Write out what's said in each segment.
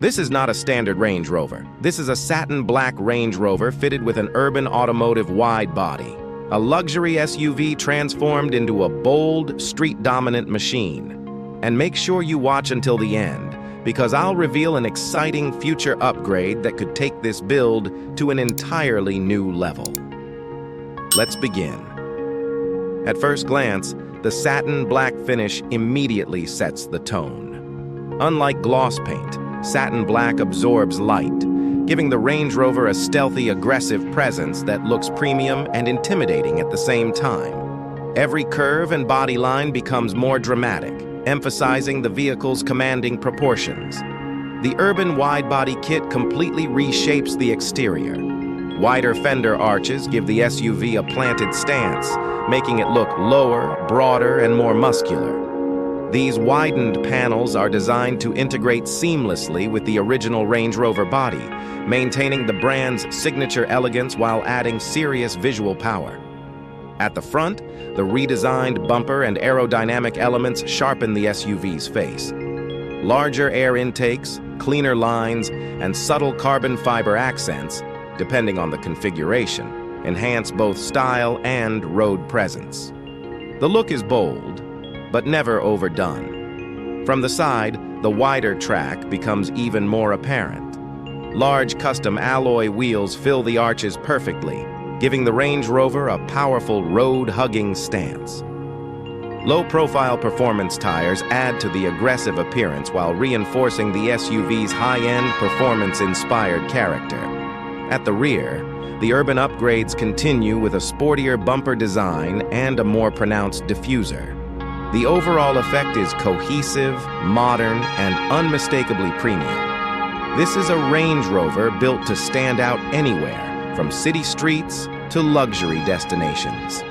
This is not a standard Range Rover. This is a satin black Range Rover fitted with an urban automotive wide body, a luxury SUV transformed into a bold, street-dominant machine. And make sure you watch until the end, because I'll reveal an exciting future upgrade that could take this build to an entirely new level. Let's begin. At first glance, the satin black finish immediately sets the tone. Unlike gloss paint, satin black absorbs light, giving the Range Rover a stealthy, aggressive presence that looks premium and intimidating at the same time. Every curve and body line becomes more dramatic, emphasizing the vehicle's commanding proportions. The Urban Widebody Kit completely reshapes the exterior. Wider fender arches give the SUV a planted stance, making it look lower, broader, and more muscular. These widened panels are designed to integrate seamlessly with the original Range Rover body, maintaining the brand's signature elegance while adding serious visual power. At the front, the redesigned bumper and aerodynamic elements sharpen the SUV's face. Larger air intakes, cleaner lines, and subtle carbon fiber accents, depending on the configuration, enhance both style and road presence. The look is bold, but never overdone. From the side, the wider track becomes even more apparent. Large custom alloy wheels fill the arches perfectly, giving the Range Rover a powerful road-hugging stance. Low-profile performance tires add to the aggressive appearance while reinforcing the SUV's high-end, performance-inspired character. At the rear, the urban upgrades continue with a sportier bumper design and a more pronounced diffuser. The overall effect is cohesive, modern, and unmistakably premium. This is a Range Rover built to stand out anywhere, from city streets to luxury destinations.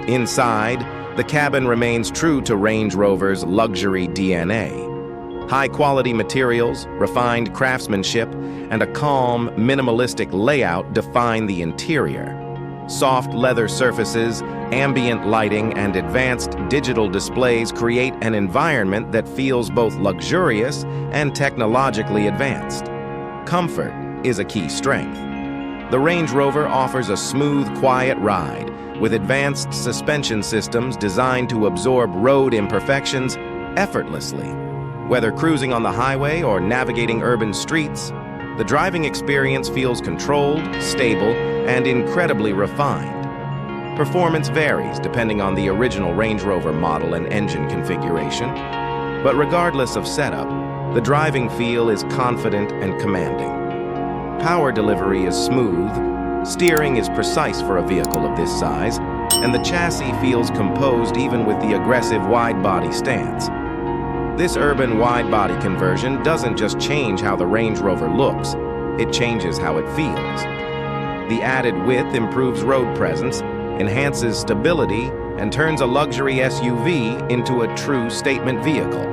Inside, the cabin remains true to Range Rover's luxury DNA. High-quality materials, refined craftsmanship, and a calm, minimalistic layout define the interior. Soft leather surfaces, ambient lighting, and advanced digital displays create an environment that feels both luxurious and technologically advanced. Comfort is a key strength. The Range Rover offers a smooth, quiet ride with advanced suspension systems designed to absorb road imperfections effortlessly. Whether cruising on the highway or navigating urban streets, the driving experience feels controlled, stable, and incredibly refined. Performance varies depending on the original Range Rover model and engine configuration, but regardless of setup, the driving feel is confident and commanding. Power delivery is smooth, steering is precise for a vehicle of this size, and the chassis feels composed even with the aggressive wide-body stance. This urban wide-body conversion doesn't just change how the Range Rover looks, it changes how it feels. The added width improves road presence, enhances stability, and turns a luxury SUV into a true statement vehicle.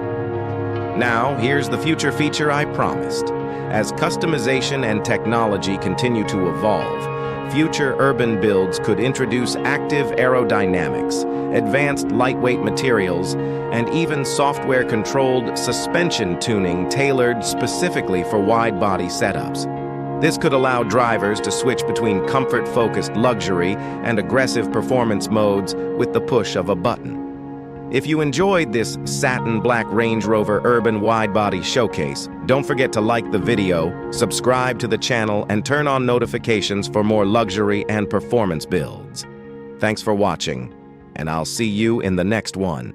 Now, here's the future feature I promised. As customization and technology continue to evolve, future urban builds could introduce active aerodynamics, advanced lightweight materials, and even software-controlled suspension tuning tailored specifically for wide-body setups. This could allow drivers to switch between comfort-focused luxury and aggressive performance modes with the push of a button. If you enjoyed this satin black Range Rover Urban Widebody showcase, don't forget to like the video, subscribe to the channel, and turn on notifications for more luxury and performance builds. Thanks for watching, and I'll see you in the next one.